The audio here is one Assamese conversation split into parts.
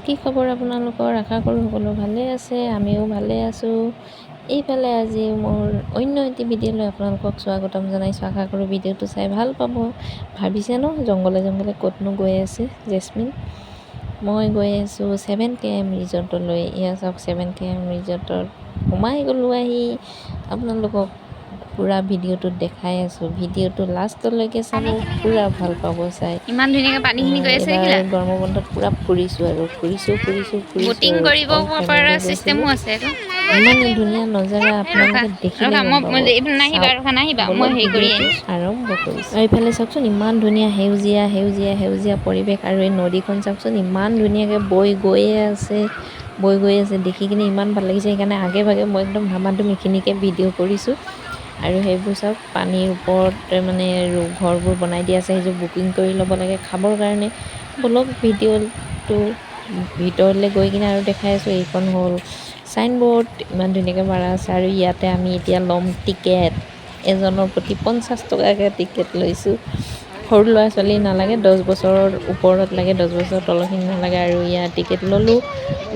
কি খবৰ আপোনালোকৰ? আশা কৰোঁ সকলো ভালে আছে, আমিও ভালে আছোঁ। এইফালে আজি মোৰ অন্য এটি ভিডিঅ' লৈ আপোনালোকক স্বাগতম জনাইছোঁ। আশা কৰোঁ ভিডিঅ'টো চাই ভাল পাব। ভাবিছে ন জংঘলে জংঘলে ক'তনো গৈ আছে জেচমিন? মই গৈ আছোঁ 7KM ৰিজৰ্টলৈ। এয়া চাওক 7KM ৰিজৰ্টত সোমাই গ'লোঁ আহি। আপোনালোকক পুৰা ভিডিঅ'টোত দেখাই আছোঁ। ভিডিঅ'টো লাষ্টলৈকে চাব, পুৰা ভাল পাব চাই। ইমান ধুনীয়াকৈ পানীখিনি গৈ আছে এইবাৰ গৰমৰ বন্ধত পুৰা ফুৰিছোঁ আৰু ফুৰিছোঁ বটিং আৰু কৰিব অল পৰা ফেমিলি চিষ্টেমো গৈছিলোঁ। আছে এইটো। ইমানেই ধুনীয়া নজাৰা আপোনালোকে দেখিলে গম পাব। নাহিবা ৰখা নাহিবা, মই বলক হেৰি কৰি ভিডিঅ'টো আহিছোঁ। আৰম্ভ কৰিছোঁ। আৰু এইফালে চাওকচোন ইমান ধুনীয়া সেউজীয়া পৰিৱেশ, আৰু এই নদীখন চাওকচোন ইমান ধুনীয়াকৈ বৈ গৈয়ে আছে। দেখি কিনে ইমান ভাল লাগিছে। সেইকাৰণে আগে ভাগে মই একদম ধামাধুম এইখিনিকে ভিডিঅ' কৰিছোঁ। আৰু সেইবোৰ চাওক পানীৰ ওপৰত মানে ঘৰবোৰ বনাই দিয়া আছে। সেইযোৰ বুকিং কৰি ল'ব লাগে খাবৰ কাৰণে। বলক ভিডিঅ'টো ভিতৰলৈ গৈ কিনে আৰু দেখাই আছোঁ। এইখন হ'ল চাইনবোৰ্ড, ইমান ধুনীয়াকৈ মাৰা আছে। আৰু ইয়াতে আমি এতিয়া ল'ম টিকেট। এজনৰ প্ৰতি 50 টকাকৈ টিকেট লৈছোঁ। সৰু ল'ৰা ছোৱালী নালাগে, 10 বছৰৰ ওপৰত লাগে, 10 বছৰৰ তলৰখিনি নালাগে। আৰু ইয়াত টিকেট ল'লোঁ।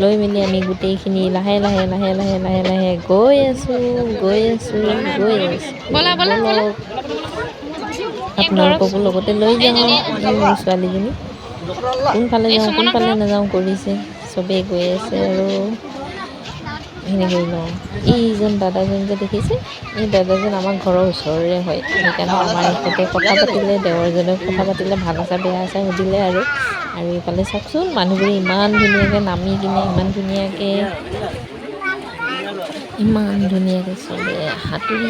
লৈ মেলি আমি গোটেইখিনি লাহে লাহে গৈ আছোঁ। ব'লা বলক আপোনালোককো লগতে লৈ যাওঁ। মোৰ ছোৱালীজনী কোনফালে এই যাওঁ সুমনক কোনফালে ধৰক। নাযাওঁ কৰিছে। চবেই গৈ আছে আৰু সেইখিনি কৰি লওঁ। এইজন দাদাজন যে দেখিছে, এই দাদাজন আমাৰ ঘৰৰ ওচৰৰে হয়। সেইকাৰণে আমাৰ এখেতে কথা পাতিলে, দেৱৰজনেও কথা পাতিলে, ভাল আছে বেয়া আছে সুধিলে আৰু এইফালে চাওকচোন মানুহবোৰে ইমান ধুনীয়াকৈ নামি কিনে ইমান ধুনীয়াকৈ চবে সাঁতুৰি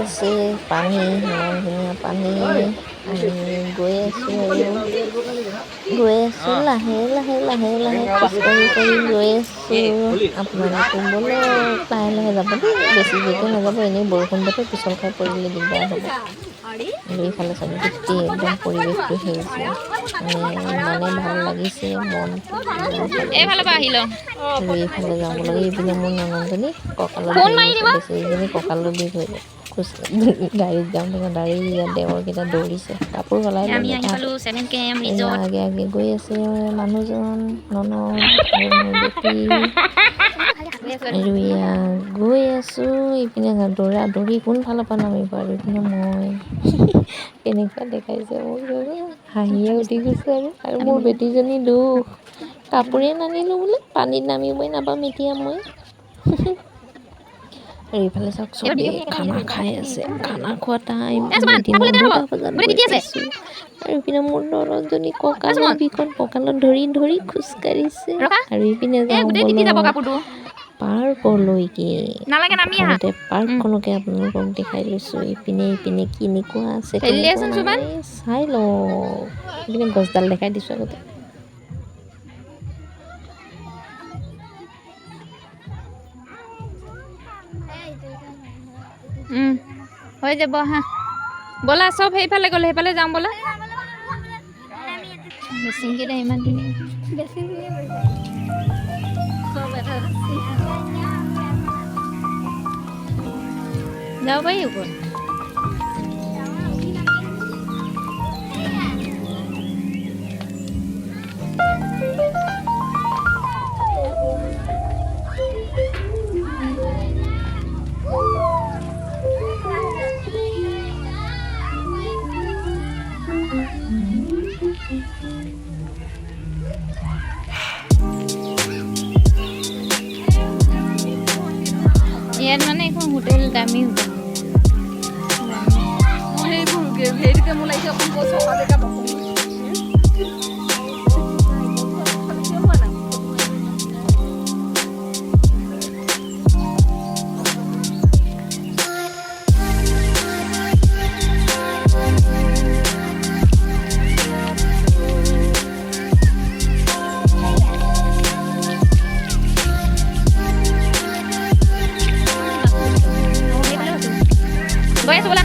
আছে। পানী ইমান ধুনীয়া পানী। আমি গৈ আছোঁ লাহে খোজকাঢ়ি গৈ আছোঁ। আপোনালোকো বলক লাহে যাব দেই, বেছি জোৰকৈ নাযাব। এনেই বৰষুণ বতৰ পিছল খাই পৰিলে দিগদাৰ হ'ব। আৰু এইফালে চাওক গোটেই একদম পৰিৱেশটো সেউজীয়া, মানে ইমানেই ভাল লাগিছে মনটো একদম ভাল লাগিছে এইফালৰ পৰা দেই। আহি লওঁ। আৰু এইফালে যাব লাগে। এইপিনে মোৰ ননন্দজনী কঁকালত ফোন ধৰি মাৰি আছে, দিব। বেচেৰীজনী কঁকালৰ বিষ হৈ গ'ল। গাড়ীত যাওঁতে ইয়াত দেৱৰকেইটা দৌৰিছে, কাপোৰ সলাই আমি ল'লে আহি তাহাঁতে। পালোঁ 7KM এয়া ৰিজৰ্ট। আগে গৈ আছে মানুহজন, ননদ আৰু মোৰ বেটি। আৰু এয়া গৈ আছোঁ। ইপিনে দৌৰি কোনফালৰ পৰা নামিব, আৰু ইপিনে মই কেনেকুৱা দেখাইছে মোক হাঁহিয়ে উঠি গৈছে। আৰু মোৰ বেটিজনী দুখ, কাপোৰে নানিলোঁ বোলে, পানীত নামিবই নাপাম এতিয়া মই। আৰু এইফালে চাওক চবেই খানা খাই আছে, খানা খোৱা টাইম। আমি দিনৰ 2টা বজাত গৈ পাইছোঁ। আৰু ইপিনে মোৰ ননদজনী কঁকালৰ বিষত কঁকালত ধৰি খোজকাঢ়িছে। ৰখা। আৰু ইপিনে এই যাওঁ গোটেই তিতি যাব কাপোৰটো। পাৰ্কলৈকে। নালাগে নামি আহা। প্ৰথমতে পাৰ্কখনকে আপোনালোকক দেখাই লৈছোঁ। ইপিনে কেনেকুৱা আছে ঠেলি কেনেকুৱা দিয়াচোন চুবান। নাই চাই লওঁ। ইপিনে গছডাল দেখাই দিছোঁ আগতে। হৈ যাব আহা। ব'লা চব সেইফালে গ'লে সেইফালে যাওঁ ব'লা। বেছিংকেইটা ইমান ধুনীয়া। যাব পাৰি ওপৰত। ইয়াত মানে এখন হোটেল দামী হোটেল। সেইটোকে মোৰ লাগিছে অকণ চফা জেগা গৈ আছোঁ ব'লা।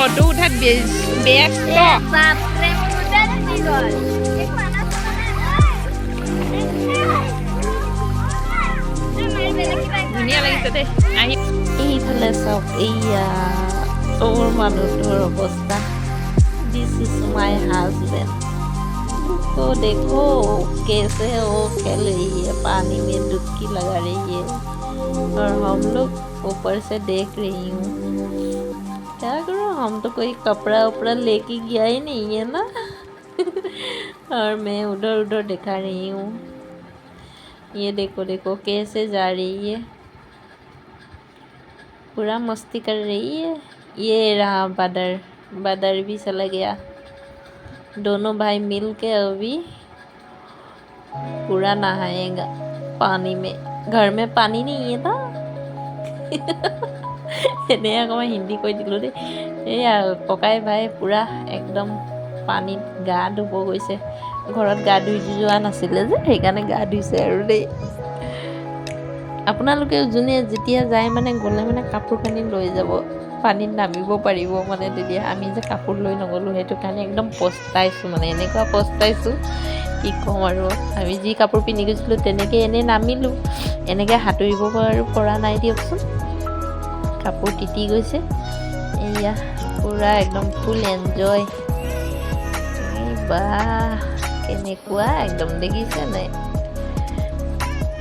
ফটো উঠাত ব্যস্ত। বাপৰে মোবাইল দি গ'ল একো আনা ধুনীয়া লাগিছে দেই আহি। এইফালে চাওক, এইয়া তোৰ মানুহটোৰ অৱস্থা। This is my husband. तो देखो कैसे वो खेल रही है, पानी में डुबकी लगा रही है और हम लोग ऊपर से देख रही हूँ। क्या करूँ, हम तो कोई कपड़ा उपड़ा लेके गया ही नहीं है ना। और मैं उधर उधर दिखा रही हूँ। ये देखो देखो कैसे जा रही है, पूरा मस्ती कर रही है। ये रहा बदर भी चला गया। दोनों भाई मिल के अभी पूरा नहाएगा पानी में। घर में पानी नहीं है था। এনেই আকৌ মই হিন্দী কৈ দিলোঁ দেই। এইয়া ককাই ভাই পূৰা একদম পানীত গা ধুব গৈছে। ঘৰত গা ধুই যোৱা নাছিলে যে, সেইকাৰণে গা ধুইছে আৰু দেই। আপোনালোকে যোনে যেতিয়া যায় মানে গ'লে মানে কাপোৰ কানি লৈ যাব, পানীত নামিব পাৰিব মানে। তেতিয়া আমি যে কাপোৰ লৈ নগ'লোঁ, সেইটো কাৰণে একদম পস্তাইছোঁ মানে, এনেকুৱা পস্তাইছোঁ কি ক'ম আৰু। আমি যি কাপোৰ পিন্ধি গৈছিলোঁ তেনেকৈ এনেই নামিলোঁ, এনেকৈ সাঁতুৰিব পৰা নাই দিয়কচোন। কাপোৰ তিতি গৈছে। এয়া পূৰা একদম ফুল এনজয়। বাহ কেনেকুৱা একদম দেখিছে নাই।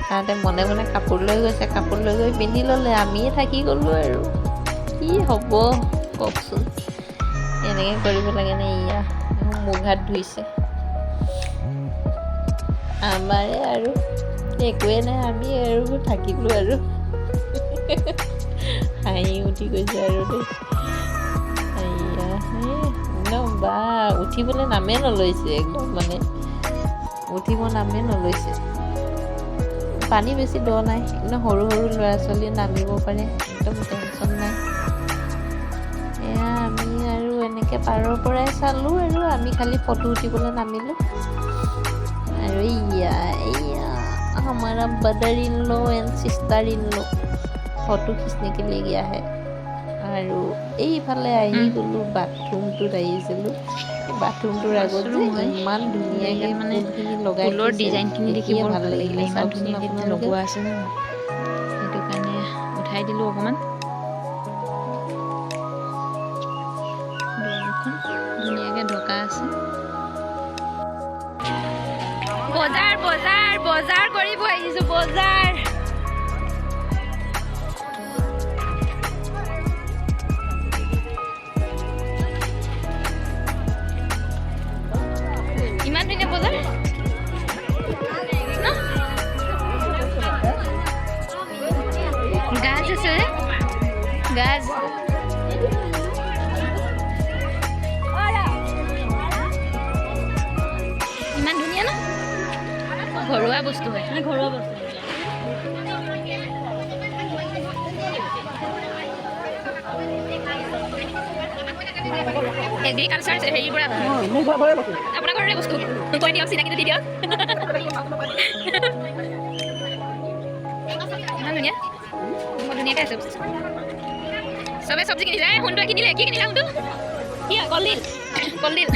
তাহাঁতে মনে মনে কাপোৰ লৈ গৈছে, কাপোৰ লৈ গৈ পিন্ধি ল'লে, আমিয়ে থাকি গ'লোঁ আৰু। কি হ'ব কওকচোন, এনেকৈ কৰিব লাগেনে। ইয়া মুখ হাত ধুইছে। আমাৰে আৰু একোৱে নাই, আমি আৰু থাকিলোঁ আৰু। হাঁহি উঠি গৈছে আৰু দেই। এয়া একদম বা উঠিবলৈ নামে নলৈছে, একদম মানে উঠিব নামে নলৈছে। পানী বেছি দ নাই, একদম সৰু সৰু ল'ৰা ছোৱালীয়ে নামিব পাৰে, একদম টেনশ্যন নাই। এয়া আমি আৰু এনেকৈ পাৰৰ পৰাই চালোঁ আৰু আমি খালি ফটো উঠিবলৈ নামিলোঁ। আৰু এইয়া हमारा brother in law and sister in law photo খিচনে के लिए गया है। আৰু এইফালে আহি গ'লোঁ বাথৰুমটোত আহিছিলোঁ। বাথৰুমটোৰ আগত যে ইমান ধুনীয়াকৈ মানে ফুলখিনি লগাই ফুলৰ থৈছে, ডিজাইনখিনি দেখি দেখিয়ে বৰ ভাল লাগিলে। ইমান চাওকচোন ধুনীয়াকৈ আপোনালোকে। লগোৱা আছে ন, সেইটো কাৰণে উঠাই দিলোঁ অকণমান। দুৱাৰখন ধুনীয়াকৈ ঢকা আছে। বজাৰ বজাৰ বজাৰ কৰিব আহিছোঁ, বজাৰ। ইমান ধুনীয়া বজাৰ ন? গাজ আছে, গাজ। ইমান ধুনীয়া ন, ঘৰুৱা বস্তু হয়, ঘৰুৱা বস্তু। এগ্ৰিকালচাৰ হেৰিৰ পৰা আপোনাৰ ঘৰৰে বস্তু কৈ দিয়ক, চিনাকিটো দি দিয়ক। ইমান ধুনীয়া, বৰ ধুনীয়াকৈ আছে বস্তু। চবে চব্জি কিনিলে, সোণটোৱে কিনিলে। কি কিনিলে সোণটো? কি কলডিল, কলডিল।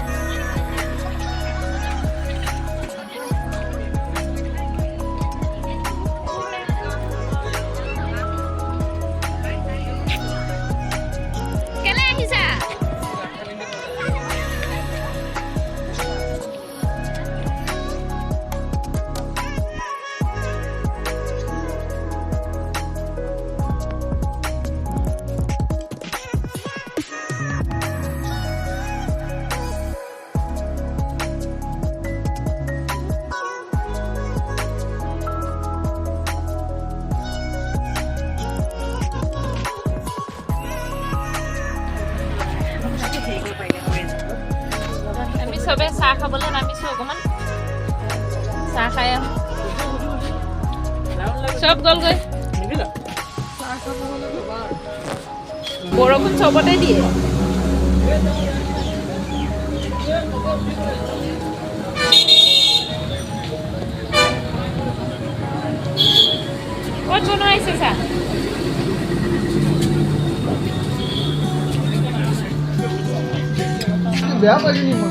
কেলে আহিছা? আমি চবে চাহ খাবলৈ নামিছোঁ অকণমান। চাহ খাই আহোঁ। চব গ'লগৈ। বৰষুণ চবতে দিয়ে। ক'ত বনাইছে চাহ? বেয়া পাইছো নি মই